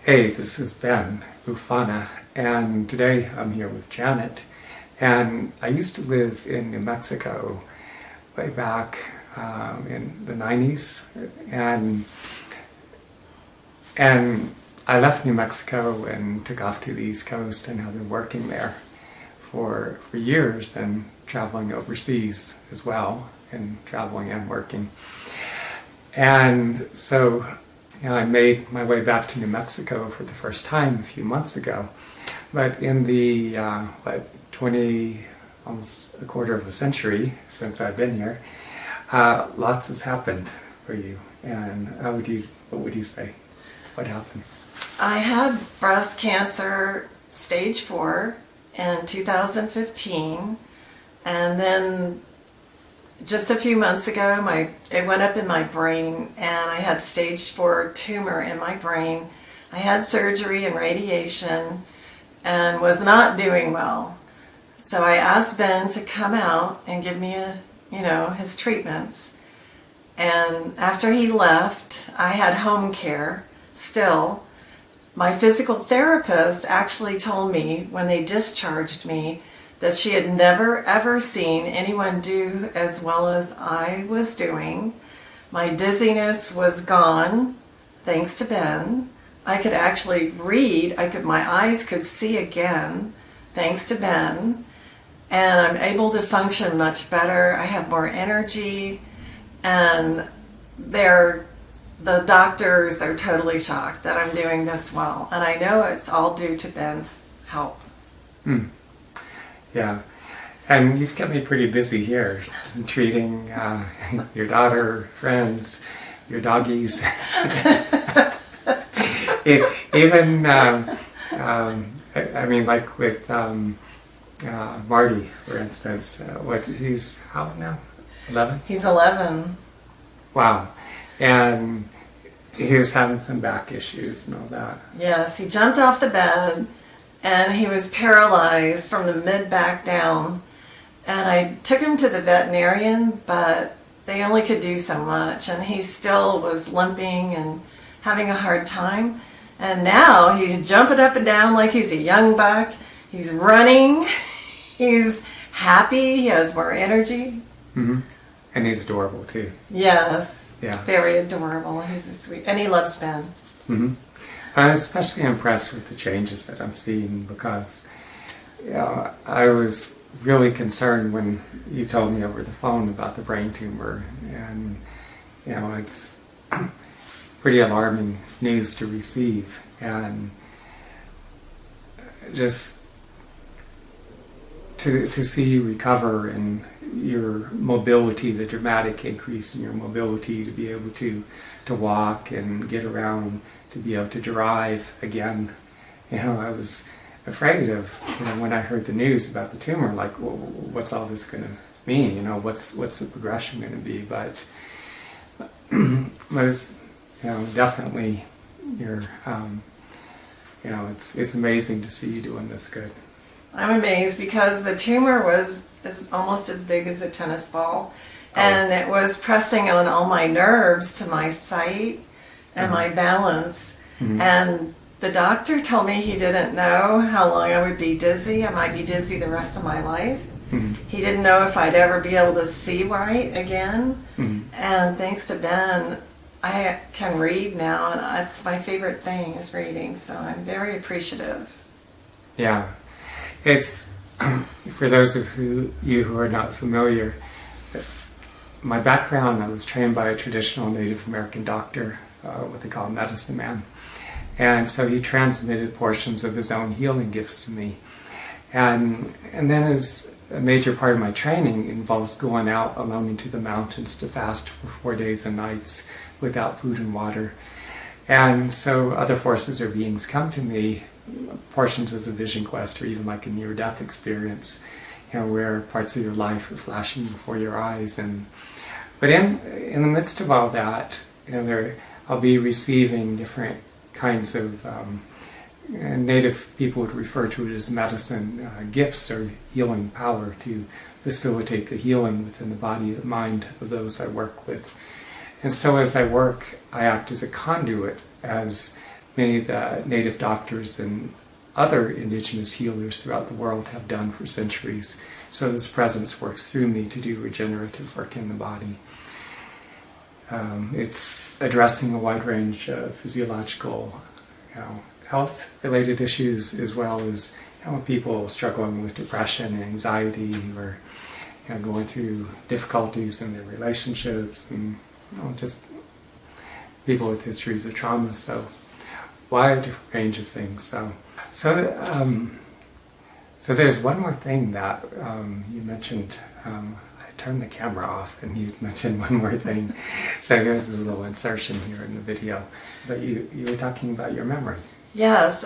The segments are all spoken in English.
Hey, this is Ben Ufana, and today I'm here with Janet. And I used to live in New Mexico way back in the 90s, and I left New Mexico and took off to the East Coast and have been working there for years and traveling overseas as well, and traveling and working. And so I made my way back to New Mexico for the first time a few months ago. But in the, 20, almost a quarter of a century since I've been here, lots has happened for you. And what would you say? What happened? I had breast cancer stage 4 in 2015, and then just a few months ago it went up in my brain, and I had stage 4 tumor in my brain. I had surgery and radiation and was not doing well. So I asked Ben to come out and give me his treatments. And after he left, I had home care still. My physical therapist actually told me when they discharged me that she had never ever seen anyone do as well as I was doing. My dizziness was gone, thanks to Ben. I could actually read, my eyes could see again, thanks to Ben. And I'm able to function much better. I have more energy, and the doctors are totally shocked that I'm doing this well. And I know it's all due to Ben's help. Yeah, and you've kept me pretty busy here, treating your daughter, friends, your doggies. Even, like with Marty, for instance, he's how old now? 11? He's 11. Wow. And he was having some back issues and all that. Yes, he jumped off the bed, and he was paralyzed from the mid-back down. And I took him to the veterinarian, but they only could do so much. And he still was limping and having a hard time. And now he's jumping up and down like he's a young buck. He's running. He's happy. He has more energy. Mm-hmm. And he's adorable, too. Yes. Yeah. Very adorable. He's a sweet... And he loves Ben. Mm-hmm. I'm especially impressed with the changes that I'm seeing, because I was really concerned when you told me over the phone about the brain tumor, and it's pretty alarming news to receive, and just to see you recover and your mobility, the dramatic increase in your mobility to be able to walk and get around, to be able to drive again. I was afraid of, when I heard the news about the tumor, like, well, what's all this going to mean? What's the progression going to be? But most, definitely, it's amazing to see you doing this good. I'm amazed because the tumor is almost as big as a tennis ball, and it was pressing on all my nerves to my sight and my balance. Mm-hmm. And the doctor told me he didn't know how long I would be dizzy. I might be dizzy the rest of my life. Mm-hmm. He didn't know if I'd ever be able to see right again. Mm-hmm. And thanks to Ben, I can read now, and that's my favorite thing, is reading. So I'm very appreciative. Yeah. It's, for those of you who are not familiar, my background, I was trained by a traditional Native American doctor, what they call a medicine man. And so he transmitted portions of his own healing gifts to me. And then as a major part of my training involves going out alone into the mountains to fast for 4 days and nights without food and water. And so other forces or beings come to me, portions of the vision quest, or even like a near-death experience, where parts of your life are flashing before your eyes. But in the midst of all that, I'll be receiving different kinds of Native people would refer to it as medicine gifts or healing power to facilitate the healing within the body and mind of those I work with. And so as I work, I act as a conduit, as many of the native doctors and other indigenous healers throughout the world have done for centuries. So this presence works through me to do regenerative work in the body. It's addressing a wide range of physiological, health-related issues, as well as people struggling with depression and anxiety, or going through difficulties in their relationships, and just people with histories of trauma. So wide range of things. So there's one more thing that you mentioned. I turned the camera off and you mentioned one more thing. So here's this little insertion here in the video. But you were talking about your memory. Yes,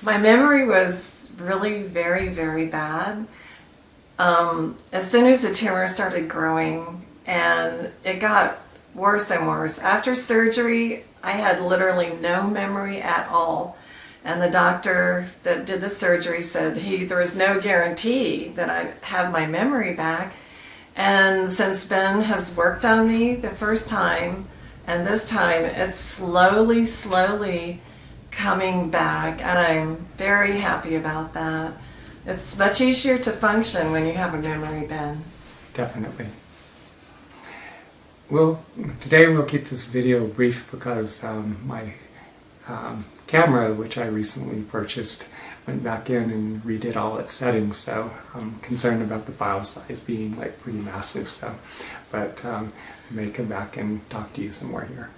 my memory was really very, very bad. As soon as the tumor started growing, and it got worse and worse. After surgery, I had literally no memory at all. And the doctor that did the surgery said there was no guarantee that I'd have my memory back. And since Ben has worked on me the first time, and this time it's slowly coming back, and I'm very happy about that. It's much easier to function when you have a memory, Ben. Definitely. Well, today we'll keep this video brief because my camera, which I recently purchased, went back in and redid all its settings, so I'm concerned about the file size being pretty massive. But I may come back and talk to you some more here.